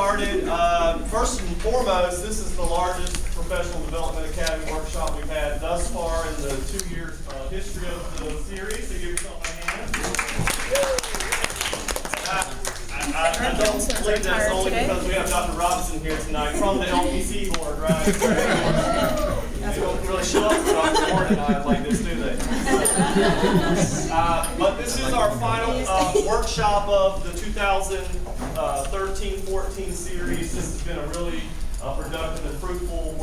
started. First and foremost, this is the largest professional development academy workshop we've had thus far in the 2 years history of the series. So give yourself a hand. I don't believe that's only because we have Dr. Robinson here tonight from the LPC board, right? They don't really show up for Dr. Warren and I like this, do they? But this is our final workshop of the 2013-14 series. This has been a really productive and fruitful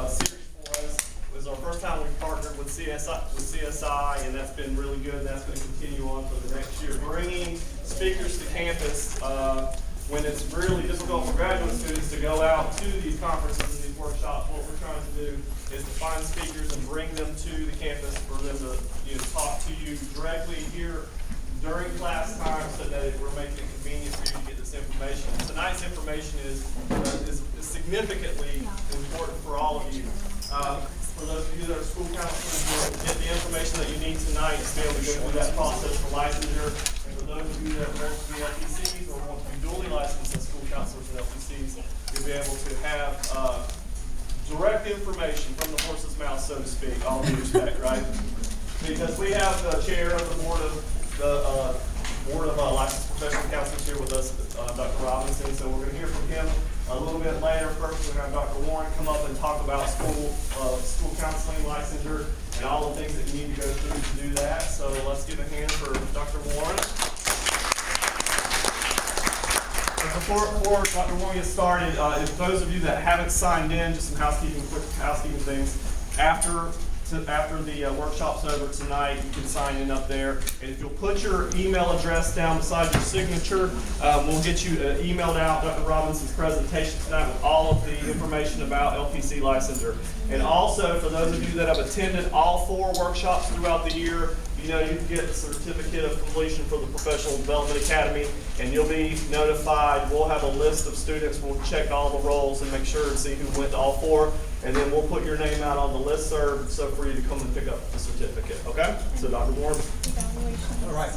series for us. It was our first time we partnered with CSI, and that's been really good. And that's going to continue on for the next year. Bringing speakers to campus when it's really difficult for graduate students to go out to these conferences and these workshops. What we're trying to do is to find speakers and bring them to the campus for them to talk to you directly here during class time, so that we're making it convenient for you to get this information. Tonight's information is significantly important for all of you. For those of you that are school counselors, you'll get the information that you need tonight to be able to go through that process for licensure. And for those of you that want to be LPCs or want to be dually licensed as school counselors and LPCs, you'll be able to have direct information from the horse's mouth, so to speak, all due respect, right? Because we have the chair of the board of licensed professional counselors here with us, Dr. Robinson. So we're going to hear from him a little bit later. First, we're going to have Dr. Warren come up and talk about school counseling, licensure, and all the things that you need to go through to do that. So let's give a hand for Dr. Warren. Before Dr. Warren gets started, if those of you that haven't signed in, just some quick housekeeping things. After the workshop's over tonight, you can sign in up there. And if you'll put your email address down beside your signature, we'll get you emailed out Dr. Robinson's presentation tonight with all of the information about LPC licensure. And also, for those of you that have attended all 4 workshops throughout the year, you can get a certificate of completion for the Professional Development Academy, and you'll be notified. We'll have a list of students. We'll check all the roles and make sure and see who went to all 4, and then we'll put your name out on the listserv so for you to come and pick up the certificate. Okay? So, Dr. Warren. All right.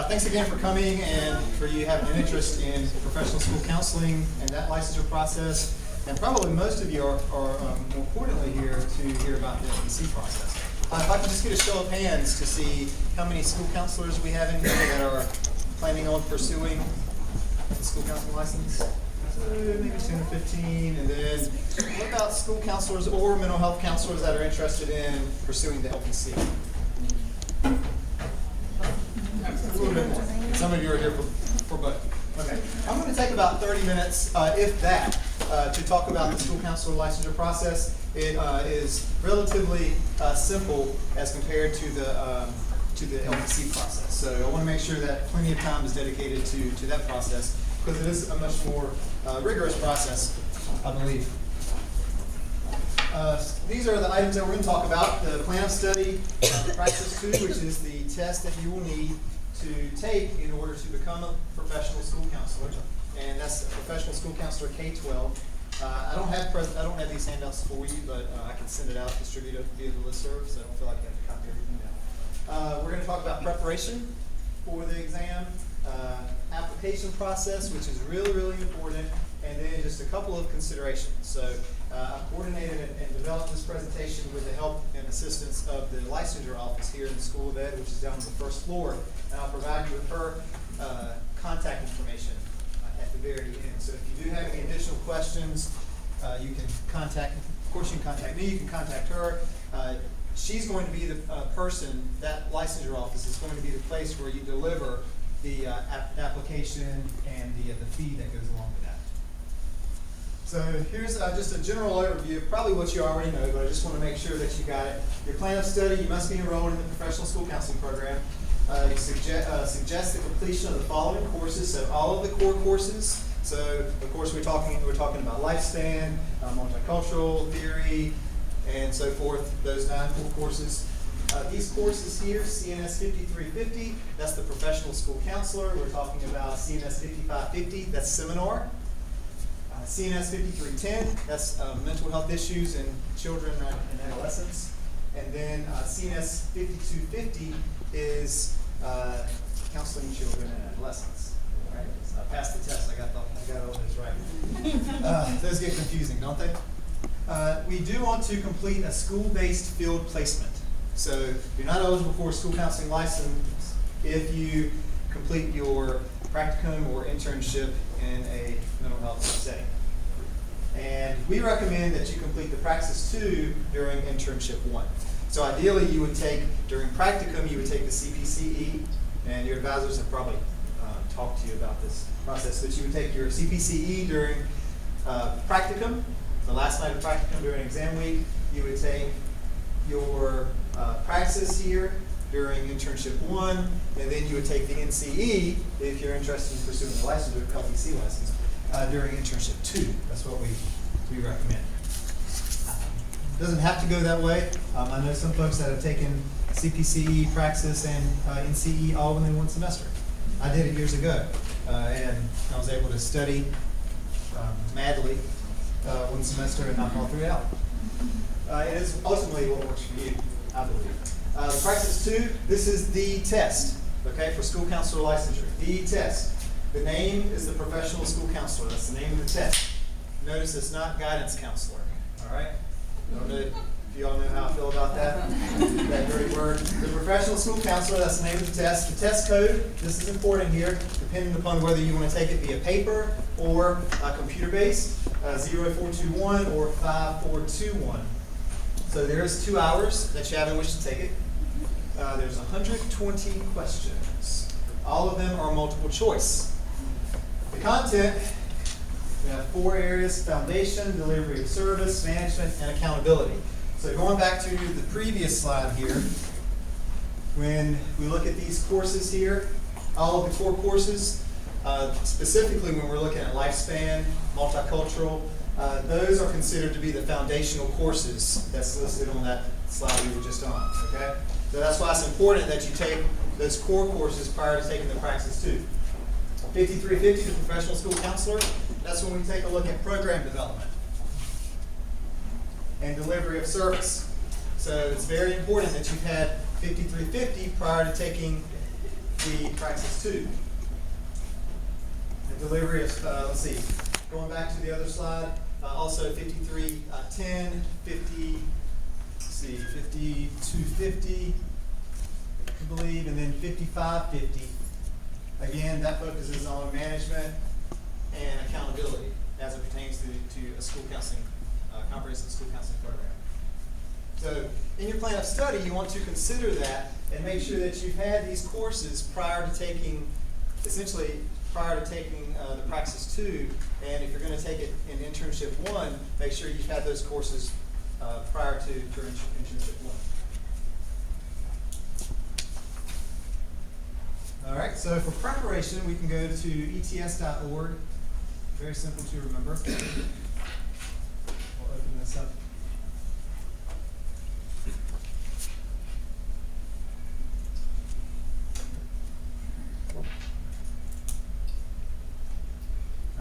Thanks again for coming and for you having an interest in professional school counseling and that licensure process. And probably most of you are more importantly here to hear about the LPC process. If I can just get a show of hands to see how many school counselors we have in here that are planning on pursuing the school counseling license. So maybe 10 or 15. And then what about school counselors or mental health counselors that are interested in pursuing the LPC? A little bit more. Some of you are here for both. Okay. I'm going to take about 30 minutes, if that, to talk about the school counselor licensure process. It is relatively simple as compared to the LPC process. So I want to make sure that plenty of time is dedicated to that process, because it is a much more rigorous process, I believe. These are the items that we're going to talk about. The plan of study, practice 2, which is the test that you will need to take in order to become a professional school counselor, and that's a professional school counselor K-12. I don't have these handouts for you, but I can send it out, distribute it via the listserv, so I don't feel like I have to copy everything down. We're going to talk about preparation for the exam, application process, which is really, really important, and then just a couple of considerations. So I've coordinated and developed this presentation with the help and assistance of the licensure office here in the School of Ed, which is down on the 1st floor, and I'll provide you with her contact information at the very end. So if you do have any additional questions, you can contact, of course you can contact me, you can contact her. She's going to be the person, that licensure office is going to be the place where you deliver the application and the fee that goes along with that. So here's just a general overview of probably what you already know, but I just want to make sure that you got it. Your plan of study, you must be enrolled in the professional school counseling program. You suggest the completion of the following courses, so all of the core courses. So of course we're talking about lifespan, multicultural theory, and so forth. Those 9 core courses. These courses here, CNS 5350, that's the professional school counselor. We're talking about CNS 5550, that's seminar. CNS 5310, that's mental health issues in children and adolescents. And then CNS 5250 is counseling children and adolescents. Right? passed the test. I got all those right. Those get confusing, don't they? We do want to complete a school-based field placement. So you're not eligible for a school counseling license if you complete your practicum or internship in a mental health setting. And we recommend that you complete the Praxis 2 during internship 1. So ideally, you would take, during practicum, you would take the CPCE, and your advisors have probably talked to you about this process, but you would take your CPCE during practicum, the last night of practicum during exam week. You would take your Praxis here during internship 1, and then you would take the NCE if you're interested in pursuing the license, or LPC license, during internship 2. That's what we recommend. Doesn't have to go that way. I know some folks that have taken CPCE, Praxis, and NCE all within one semester. I did it years ago, and I was able to study madly one semester and knock all three out. It is ultimately what works for you, I believe. The Praxis 2, this is the test, okay, for school counselor licensure. The test. The name is the professional school counselor. That's the name of the test. Notice it's not guidance counselor, all right? I don't know if you all know how I feel about that, that dirty word. The professional school counselor, that's the name of the test. The test code, this is important here, depending upon whether you want to take it via paper or computer-based, 0421 or 5421. So there's 2 hours that you have in which to take it. There's 120 questions. All of them are multiple choice. The content, we have 4 areas: foundation, delivery of service, management, and accountability. So going back to the previous slide here, when we look at these courses here, all of the core courses, specifically when we're looking at lifespan, multicultural, those are considered to be the foundational courses that's listed on that slide we were just on, okay? So that's why it's important that you take those core courses prior to taking the Praxis 2. 5350, the professional school counselor, that's when we take a look at program development and delivery of service. So it's very important that you've had 5350 prior to taking the Praxis 2. The delivery of, let's see, going back to the other slide, also 5310, 5250, I believe, and then 5550. Again, that focuses on management and accountability as it pertains to a school counseling, comprehensive school counseling program. So in your plan of study, you want to consider that and make sure that you've had these courses prior to taking, essentially prior to taking the Praxis 2, and if you're going to take it in internship 1, make sure you've had those courses prior to your internship 1. All right, so for preparation, we can go to ets.org. Very simple to remember. We'll open this up.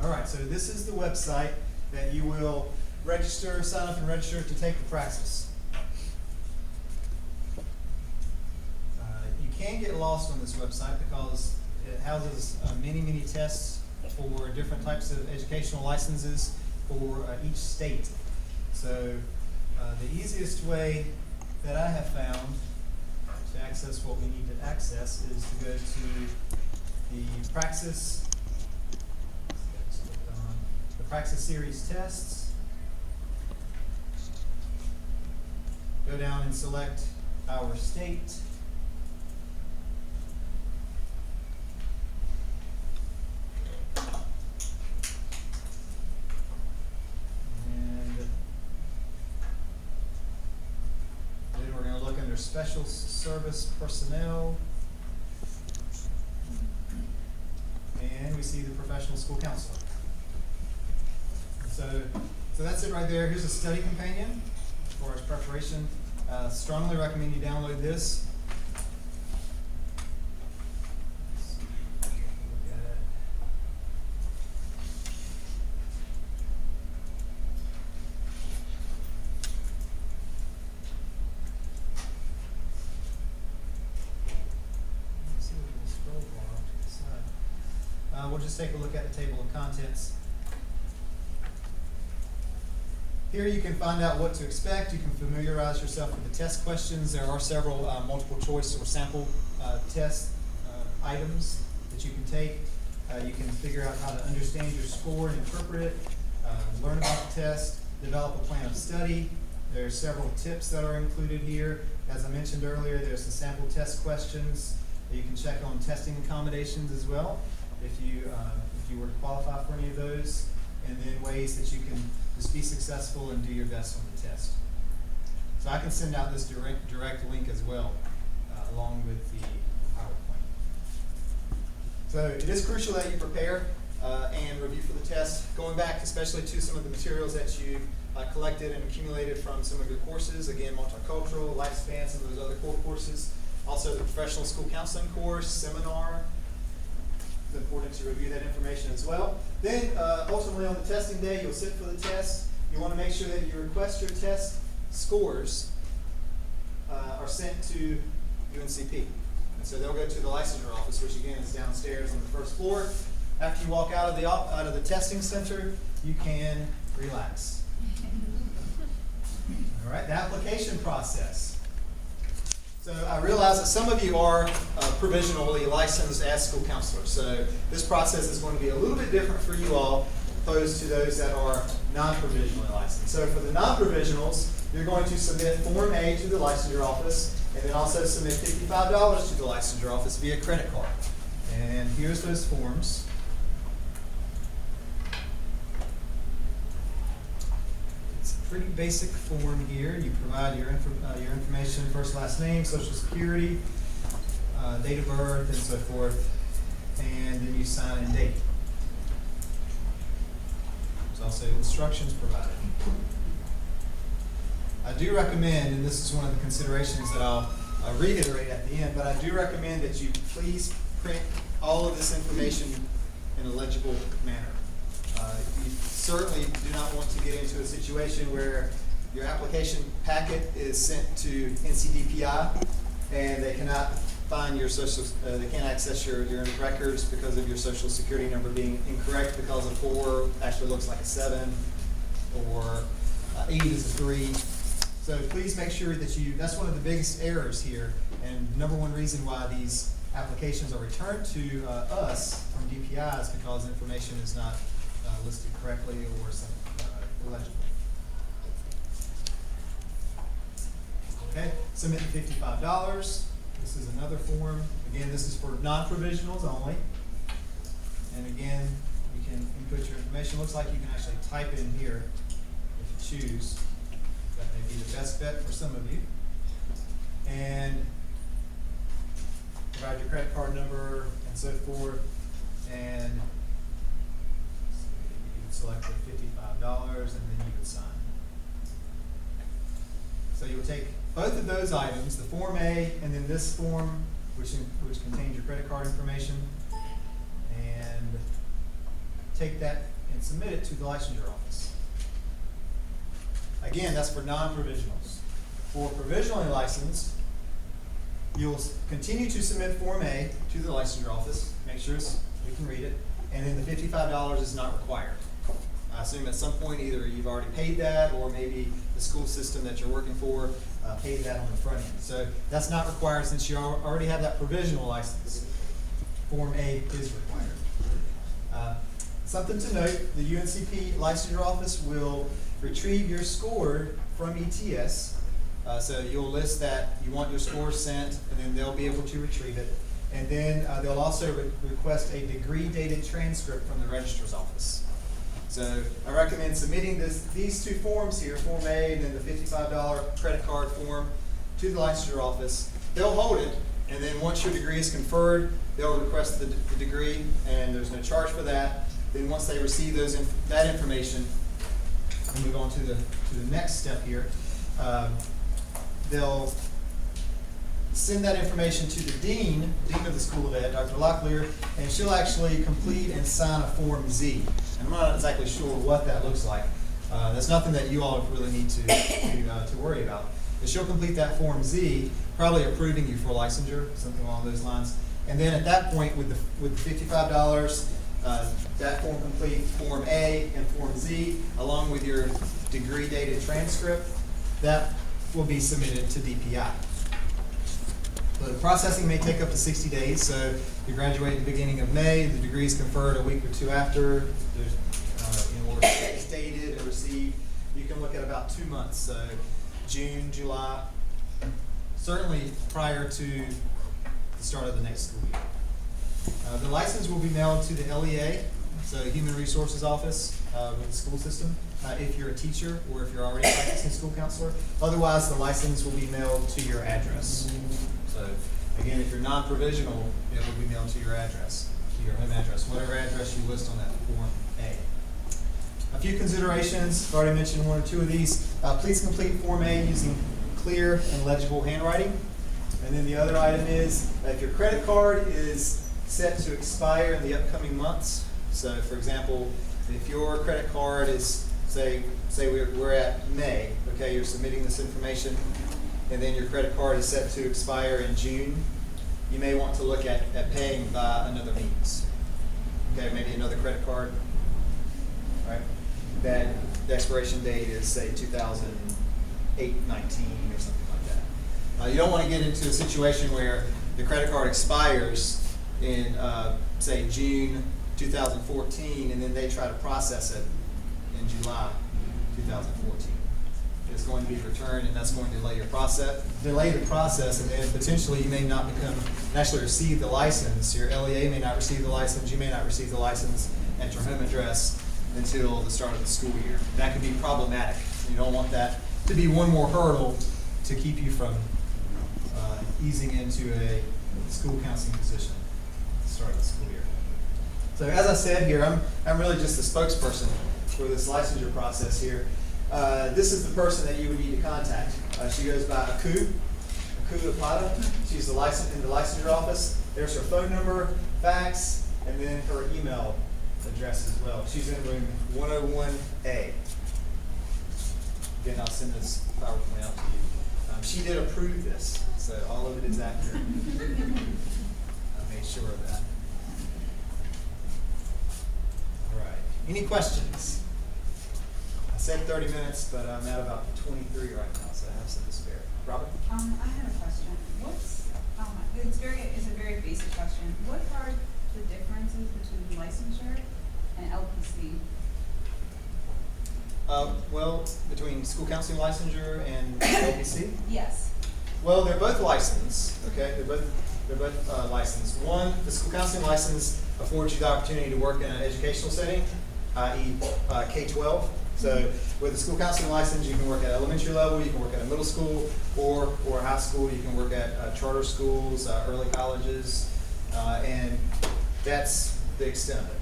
All right, so this is the website that you will register, sign up and register to take the Praxis. You can get lost on this website because it houses many tests for different types of educational licenses for each state. So the easiest way that I have found to access what we need to access is to go to the Praxis, series tests. Go down and select our state. Special service personnel, and we see the professional school counselor. So that's it right there. Here's a study companion as far as preparation. Strongly recommend you download this. we'll just take a look at the table of contents. Here you can find out what to expect. You can familiarize yourself with the test questions. There are several multiple choice or sample test items that you can take. You can figure out how to understand your score and interpret it, learn about the test, develop a plan of study. There are several tips that are included here. As I mentioned earlier, there's the sample test questions. You can check on testing accommodations as well if you were to qualify for any of those, and then ways that you can just be successful and do your best on the test. So I can send out this direct link as well, along with the PowerPoint. So it is crucial that you prepare and review for the test, going back especially to some of the materials that you collected and accumulated from some of your courses. Again, multicultural, lifespan, some of those other core courses. Also the professional school counseling course, seminar. It's important to review that information as well. Then ultimately on the testing day, you'll sit for the test. You want to make sure that you request your test scores are sent to UNCP. And so they'll go to the licensure office, which again is downstairs on the first floor. After you walk out of the testing center, you can relax. All right, the application process. So I realize that some of you are provisionally licensed as school counselors. So this process is going to be a little bit different for you all opposed to those that are non-provisionally licensed. So for the non-provisionals, you're going to submit Form A to the licensure office and then also submit $55 to the licensure office via credit card. And here's those forms. Pretty basic form here. You provide your information, first, last name, social security, date of birth, and so forth, and then you sign and date. There's also instructions provided. I do recommend, and this is one of the considerations that I'll reiterate at the end, but I do recommend that you please print all of this information in a legible manner. You certainly do not want to get into a situation where your application packet is sent to NCDPI and they cannot find your they can't access your records because of your social security number being incorrect because a 4 actually looks like a 7 or 8 is a 3. So please make sure that that's one of the biggest errors here, and number one reason why these applications are returned to us from DPI is because information is not listed correctly or illegible. Okay, submit the $55. This is another form. Again, this is for non-provisionals only. And again, you can input your information. Looks like you can actually type in here if you choose. That may be the best bet for some of you. And provide your credit card number and so forth. And select the $55 and then you would sign. So you would take both of those items, the Form A and then this form, which contains your credit card information, and take that and submit it to the licensure office. Again, that's for non-provisionals. For provisionally licensed, you'll continue to submit Form A to the licensure office, make sure you can read it, and then the $55 is not required. I assume at some point either you've already paid that or maybe the school system that you're working for paid that on the front end. So that's not required since you already have that provisional license. Form A is required. Something to note, the UNCP licensure office will retrieve your score from ETS. So you'll list that you want your score sent, and then they'll be able to retrieve it. And then they'll also request a degree-dated transcript from the registrar's office. So I recommend submitting these two forms here, Form A and then the $55 credit card form, to the licensure office. They'll hold it, and then once your degree is conferred, they'll request the degree, and there's no charge for that. Then once they receive that information, we'll move on to the next step here. They'll send that information to the dean of the School of Ed, Dr. Locklear, and she'll actually complete and sign a Form Z. And I'm not exactly sure what that looks like. That's nothing that you all really need to worry about. But she'll complete that Form Z, probably approving you for licensure, something along those lines. And then at that point, with the $55, That form complete, Form A and Form Z, along with your degree dated transcript, that will be submitted to DPI. The processing may take up to 60 days, so you graduate at the beginning of May, the degree is conferred a week or two after, or it's dated and received. You can look at about 2 months, so June, July, certainly prior to the start of the next school year. The license will be mailed to the LEA, so Human Resources Office with the school system, if you're a teacher or if you're already a practicing school counselor. Otherwise, the license will be mailed to your address. So again, if you're non-provisional, it will be mailed to your address, to your home address, whatever address you list on that Form A. A few considerations, I've already mentioned one or two of these. Please complete Form A using clear and legible handwriting. And then the other item is, if your credit card is set to expire in the upcoming months, so for example, if your credit card is, say we're at May, okay, you're submitting this information, and then your credit card is set to expire in June, you may want to look at paying by another means. Okay, maybe another credit card, right? That the expiration date is, say, 2008-19 or something like that. You don't want to get into a situation where the credit card expires in, say, June 2014, and then they try to process it in July 2014. It's going to be returned, and that's going to delay the process, and then potentially you may not actually receive the license. Your LEA may not receive the license. You may not receive the license at your home address until the start of the school year. That could be problematic. You don't want that to be one more hurdle to keep you from easing into a school counseling position at the start of the school year. So as I said here, I'm really just the spokesperson for this licensure process here. This is the person that you would need to contact. She goes by Aku Apata. She's in the licensure office. There's her phone number, fax, and then her email address as well. She's in room 101A. Again, I'll send this PowerPoint out to you. She did approve this, so all of it is accurate. I made sure of that. All right. Any questions? I said 30 minutes, but I'm at about 23 right now, so I have some to spare. Robert? I have a question. It's a very basic question. What are the differences between licensure and LPC? Well, between school counseling licensure and LPC? Yes. Well, they're both licensed, okay? They're both licensed. One, the school counseling license affords you the opportunity to work in an educational setting, i.e. K-12. So with the school counseling license, you can work at elementary level, you can work at a middle school, or high school. You can work at charter schools, early colleges, and that's the extent of it,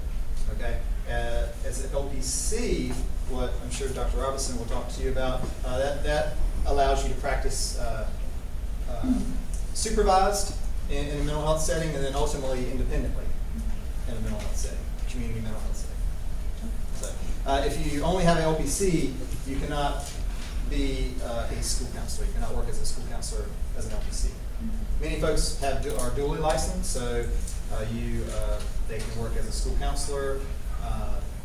okay? As an LPC, what I'm sure Dr. Robinson will talk to you about, that allows you to practice supervised in a mental health setting, and then ultimately independently in a mental health setting, community mental health setting. So, if you only have an LPC, you cannot be a school counselor. You cannot work as a school counselor as an LPC. Many folks are dually licensed, so they can work as a school counselor.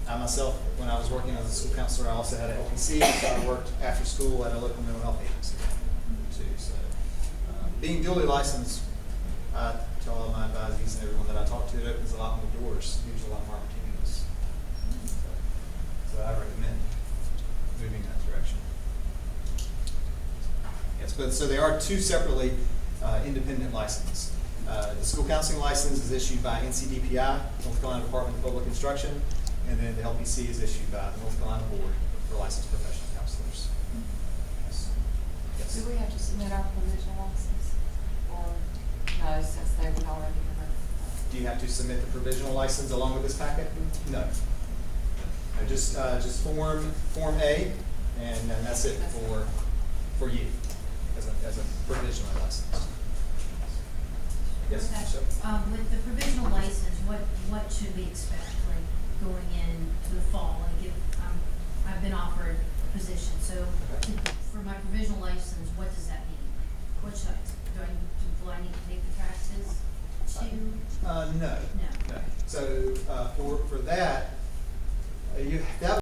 I myself, when I was working as a school counselor, I also had an LPC, so I worked after school at a local mental health agency too. So, being dually licensed, I tell all my advisees and everyone that I talk to, it opens a lot more doors, gives you a lot more opportunities. So I recommend moving in that direction. Yes, but so they are two separately independent licenses. The school counseling license is issued by NCDPI, North Carolina Department of Public Instruction, and then the LPC is issued by the North Carolina Board for Licensed Professional Counselors. Yes. Yes. Do we have to submit our provisional license, or no, since they would already have it? Do you have to submit the provisional license along with this packet? No. No, just Form A, and that's it for you as a provisional license. Yes, Okay. Michelle? With the provisional license, what should we expect, like, going into the fall? Like, if I've been offered a position, so for my provisional license, what does that mean? What should I, do I need to take the classes to? No. No. No. So, for that, that